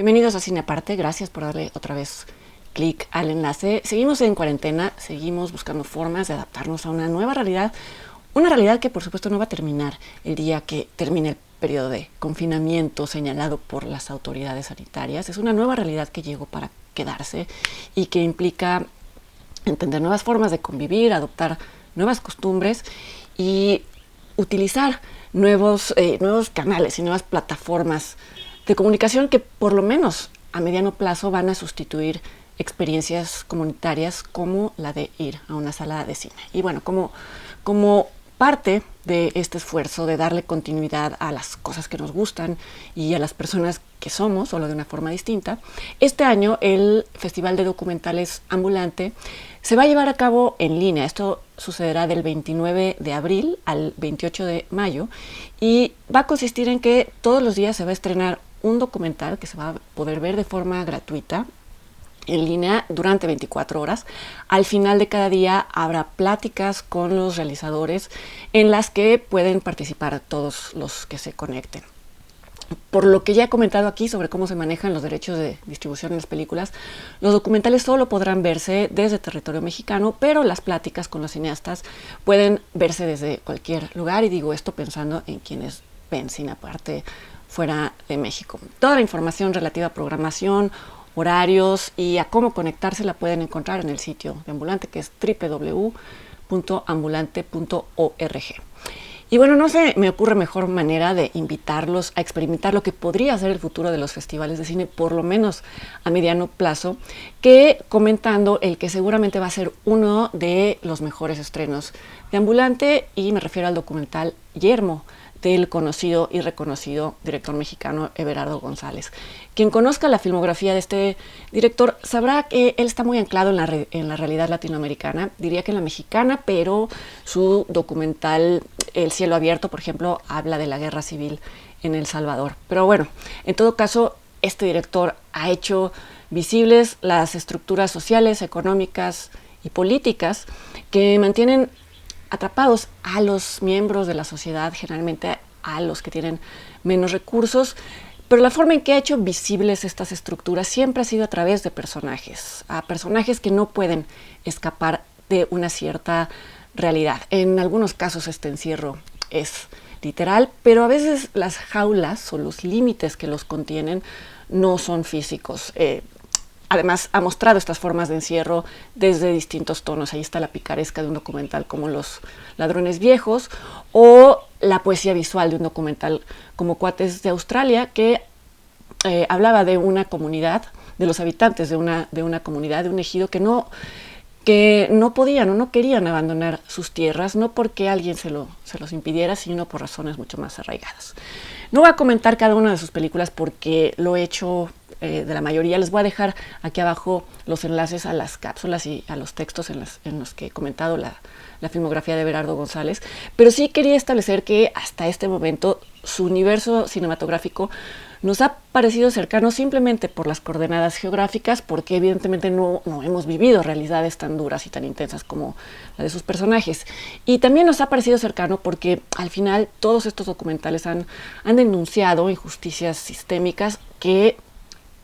Bienvenidos a Cine Aparte, gracias por darle otra vez clic al enlace. Seguimos en cuarentena, seguimos buscando formas de adaptarnos a una realidad que por supuesto no va a terminar el día que termine el periodo de confinamiento señalado por las autoridades sanitarias. Es una nueva realidad que llegó para quedarse y que implica entender nuevas formas de convivir, adoptar nuevas costumbres y utilizar nuevos canales y nuevas plataformas de comunicación que por lo menos a mediano plazo van a sustituir experiencias comunitarias como la de ir a una sala de cine. Y bueno, como parte de este esfuerzo de darle continuidad a las cosas que nos gustan y a las personas que somos, solo de una forma distinta, este año el Festival de Documentales Ambulante se va a llevar a cabo en línea. Esto sucederá del 29 de abril al 28 de mayo y va a consistir en que todos los días se va a estrenar un documental que se va a poder ver de forma gratuita en línea durante 24 horas. Al final de cada día habrá pláticas con los realizadores en las que pueden participar todos los que se conecten. Por lo que ya he comentado aquí sobre cómo se manejan los derechos de distribución en las películas, los documentales solo podrán verse desde territorio mexicano, pero las pláticas con los cineastas pueden verse desde cualquier lugar, y digo esto pensando en quienes ven cine aparte fuera de México. Toda la información relativa a programación, horarios y a cómo conectarse la pueden encontrar en el sitio de Ambulante, que es www.ambulante.org. Y bueno, no se me ocurre mejor manera de invitarlos a experimentar lo que podría ser el futuro de los festivales de cine, por lo menos a mediano plazo, que comentando el que seguramente va a ser uno de los mejores estrenos de Ambulante, y me refiero al documental Yermo, del conocido y reconocido director mexicano Everardo González. Quien conozca la filmografía de este director sabrá que él está muy anclado en la realidad latinoamericana, diría que en la mexicana, pero su documental El cielo abierto, por ejemplo, habla de la guerra civil en El Salvador. Pero bueno, en todo caso, este director ha hecho visibles las estructuras sociales, económicas y políticas que mantienen atrapados a los miembros de la sociedad, generalmente a los que tienen menos recursos, pero la forma en que ha hecho visibles estas estructuras siempre ha sido a través de personajes, a personajes que no pueden escapar de una cierta realidad. En algunos casos este encierro es literal, pero a veces las jaulas o los límites que los contienen no son físicos. Además, ha mostrado estas formas de encierro desde distintos tonos. Ahí está la picaresca de un documental como Los ladrones viejos, o la poesía visual de un documental como Cuates de Australia, que hablaba de una comunidad, de los habitantes de una comunidad, de un ejido que no podían o no querían abandonar sus tierras, no porque alguien se los impidiera, sino por razones mucho más arraigadas. No voy a comentar cada una de sus películas porque lo he hecho de la mayoría. Les voy a dejar aquí abajo los enlaces a las cápsulas y a los textos en los que he comentado la filmografía de Everardo González, pero sí quería establecer que hasta este momento su universo cinematográfico nos ha parecido cercano simplemente por las coordenadas geográficas, porque evidentemente no hemos vivido realidades tan duras y tan intensas como la de sus personajes. Y también nos ha parecido cercano porque al final todos estos documentales han denunciado injusticias sistémicas que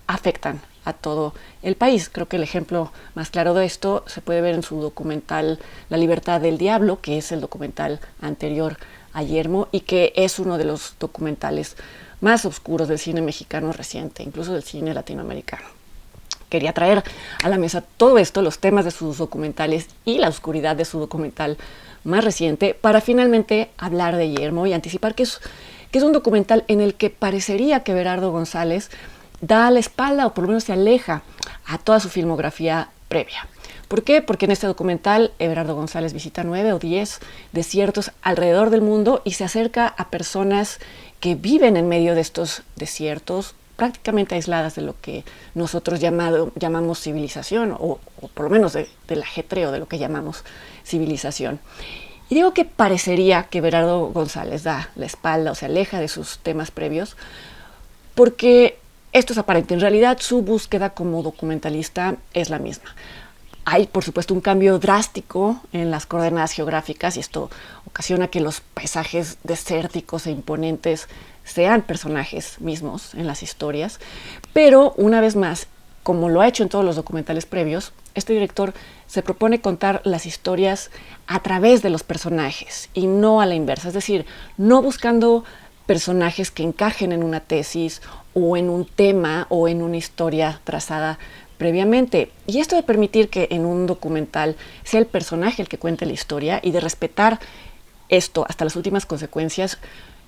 afectan a todo el país. Creo que el ejemplo más claro de esto se puede ver en su documental La libertad del diablo, que es el documental anterior a Yermo y que es uno de los documentales más oscuros del cine mexicano reciente, incluso del cine latinoamericano. Quería traer a la mesa todo esto, los temas de sus documentales y la oscuridad de su documental más reciente, para finalmente hablar de Yermo y anticipar que es un documental en el que parecería que Everardo González da la espalda, o por lo menos se aleja, a toda su filmografía previa. ¿Por qué? Porque en este documental Everardo González visita 9 o 10 desiertos alrededor del mundo y se acerca a personas que viven en medio de estos desiertos, prácticamente aisladas de lo que nosotros llamamos civilización, o por lo menos del ajetreo de lo que llamamos civilización. Y digo que parecería que Everardo González da la espalda o se aleja de sus temas previos, porque esto es aparente. En realidad su búsqueda como documentalista es la misma. Hay, por supuesto, un cambio drástico en las coordenadas geográficas y esto ocasiona que los paisajes desérticos e imponentes sean personajes mismos en las historias. Pero, una vez más, como lo ha hecho en todos los documentales previos, este director se propone contar las historias a través de los personajes y no a la inversa. Es decir, no buscando personajes que encajen en una tesis o en un tema o en una historia trazada previamente. Y esto de permitir que en un documental sea el personaje el que cuente la historia y de respetar esto hasta las últimas consecuencias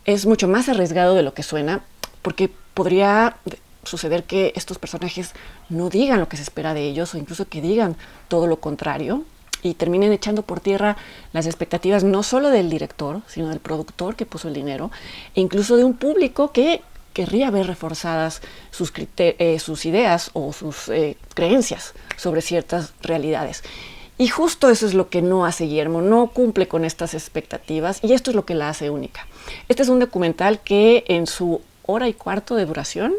es mucho más arriesgado de lo que suena, porque podría suceder que estos personajes no digan lo que se espera de ellos o incluso que digan todo lo contrario y terminen echando por tierra las expectativas no solo del director, sino del productor que puso el dinero e incluso de un público que querría ver reforzadas sus ideas o sus creencias sobre ciertas realidades. Y justo eso es lo que no hace Guillermo, no cumple con estas expectativas y esto es lo que la hace única. Este es un documental que en su 1:15 de duración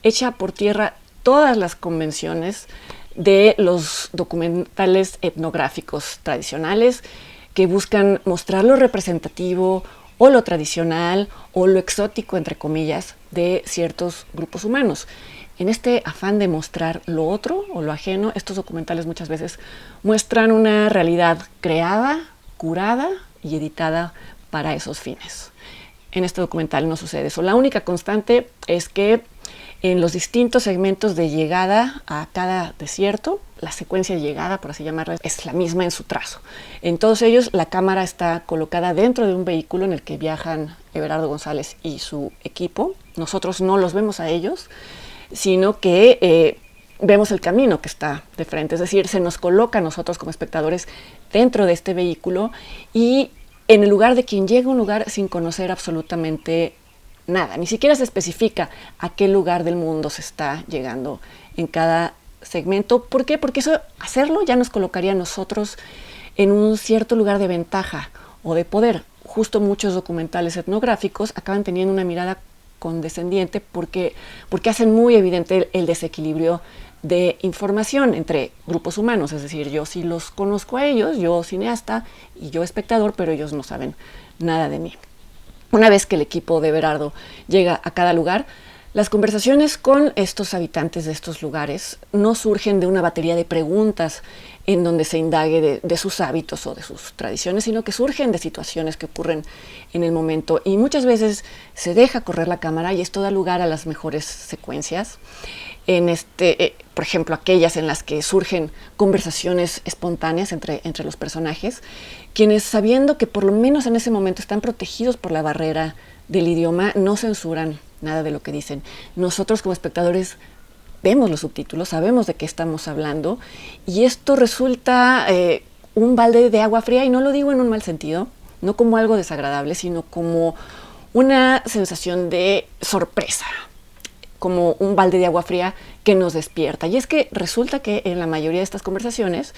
echa por tierra todas las convenciones de los documentales etnográficos tradicionales que buscan mostrar lo representativo o lo tradicional o lo exótico, entre comillas, de ciertos grupos humanos. En este afán de mostrar lo otro o lo ajeno, estos documentales muchas veces muestran una realidad creada, curada y editada para esos fines. En este documental no sucede eso. La única constante es que en los distintos segmentos de llegada a cada desierto, la secuencia de llegada, por así llamarla, es la misma en su trazo. En todos ellos, la cámara está colocada dentro de un vehículo en el que viajan Everardo González y su equipo. Nosotros no los vemos a ellos, sino que vemos el camino que está de frente. Es decir, se nos coloca a nosotros como espectadores dentro de este vehículo y en el lugar de quien llega a un lugar sin conocer absolutamente nada, ni siquiera se especifica a qué lugar del mundo se está llegando en cada segmento. ¿Por qué? Porque eso, hacerlo ya nos colocaría a nosotros en un cierto lugar de ventaja o de poder. Justo muchos documentales etnográficos acaban teniendo una mirada condescendiente porque hacen muy evidente el desequilibrio de información entre grupos humanos. Es decir, yo sí los conozco a ellos, yo cineasta y yo espectador, pero ellos no saben nada de mí. Una vez que el equipo de Everardo llega a cada lugar, las conversaciones con estos habitantes de estos lugares no surgen de una batería de preguntas en donde se indague de sus hábitos o de sus tradiciones, sino que surgen de situaciones que ocurren en el momento. Y muchas veces se deja correr la cámara y esto da lugar a las mejores secuencias. Por ejemplo, aquellas en las que surgen conversaciones espontáneas entre los personajes, quienes, sabiendo que por lo menos en ese momento están protegidos por la barrera del idioma, no censuran nada de lo que dicen. Nosotros como espectadores vemos los subtítulos, sabemos de qué estamos hablando y esto resulta un balde de agua fría, y no lo digo en un mal sentido, no como algo desagradable, sino como una sensación de sorpresa, como un balde de agua fría que nos despierta. Y es que resulta que en la mayoría de estas conversaciones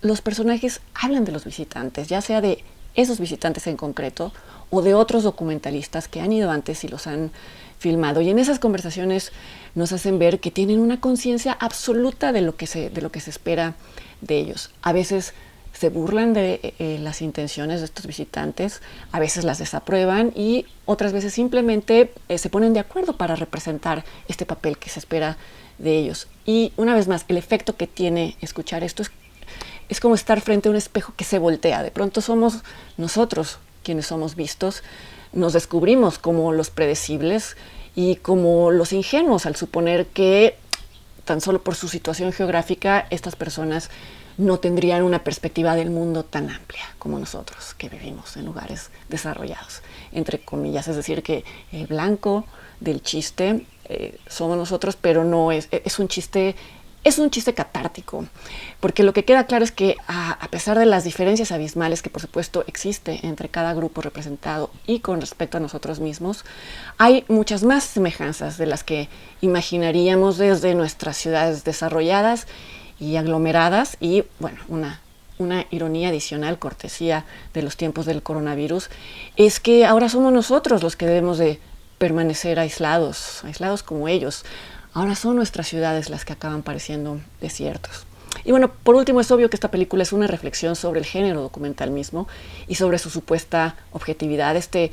los personajes hablan de los visitantes, ya sea de esos visitantes en concreto o de otros documentalistas que han ido antes y los han filmado. Y en esas conversaciones nos hacen ver que tienen una conciencia absoluta de lo que se espera de ellos. A veces se burlan de las intenciones de estos visitantes, a veces las desaprueban y otras veces simplemente se ponen de acuerdo para representar este papel que se espera de ellos. Y una vez más, el efecto que tiene escuchar esto es como estar frente a un espejo que se voltea. De pronto somos nosotros quienes somos vistos, nos descubrimos como los predecibles y como los ingenuos al suponer que tan solo por su situación geográfica estas personas no tendrían una perspectiva del mundo tan amplia como nosotros, que vivimos en lugares desarrollados, entre comillas. Es decir, que el blanco del chiste somos nosotros, pero no es un chiste. Es un chiste catártico, porque lo que queda claro es que a pesar de las diferencias abismales que por supuesto existe entre cada grupo representado y con respecto a nosotros mismos, hay muchas más semejanzas de las que imaginaríamos desde nuestras ciudades desarrolladas y aglomeradas. Y bueno, una ironía adicional, cortesía de los tiempos del coronavirus, es que ahora somos nosotros los que debemos de permanecer aislados como ellos. Ahora son nuestras ciudades las que acaban pareciendo desiertos. Y bueno, por último, es obvio que esta película es una reflexión sobre el género documental mismo y sobre su supuesta objetividad. Este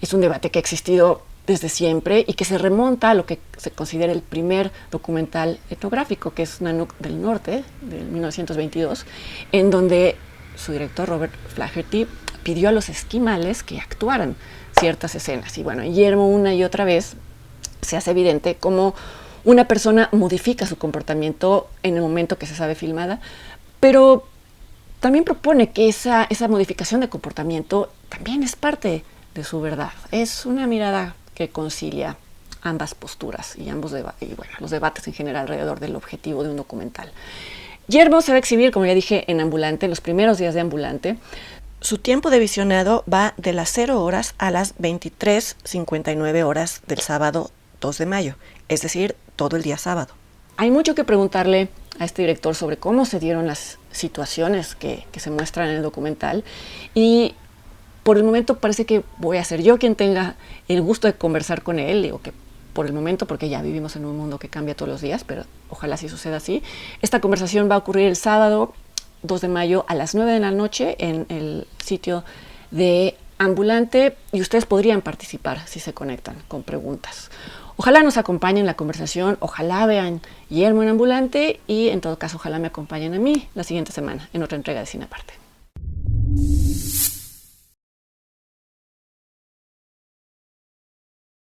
es un debate que ha existido desde siempre y que se remonta a lo que se considera el primer documental etnográfico, que es Nanook del Norte, de 1922, en donde su director Robert Flaherty pidió a los esquimales que actuaran ciertas escenas. Y bueno, Guillermo una y otra vez se hace evidente cómo una persona modifica su comportamiento en el momento que se sabe filmada, pero también propone que esa modificación de comportamiento también es parte de su verdad. Es una mirada que concilia ambas posturas y los debates en general alrededor del objetivo de un documental. Guillermo se va a exhibir, como ya dije, en Ambulante, en los primeros días de Ambulante. Su tiempo de visionado va de las 0 horas a las 23:59 horas del sábado 2 de mayo, es decir, todo el día sábado. Hay mucho que preguntarle a este director sobre cómo se dieron las situaciones que se muestran en el documental, y por el momento parece que voy a ser yo quien tenga el gusto de conversar con él. Digo que por el momento, porque ya vivimos en un mundo que cambia todos los días, pero ojalá sí suceda así. Esta conversación va a ocurrir el sábado 2 de mayo a las 9 de la noche en el sitio de Ambulante, y ustedes podrían participar si se conectan con preguntas. Ojalá nos acompañen en la conversación, ojalá vean Guillermo en Ambulante, y en todo caso ojalá me acompañen a mí la siguiente semana en otra entrega de Cine Aparte.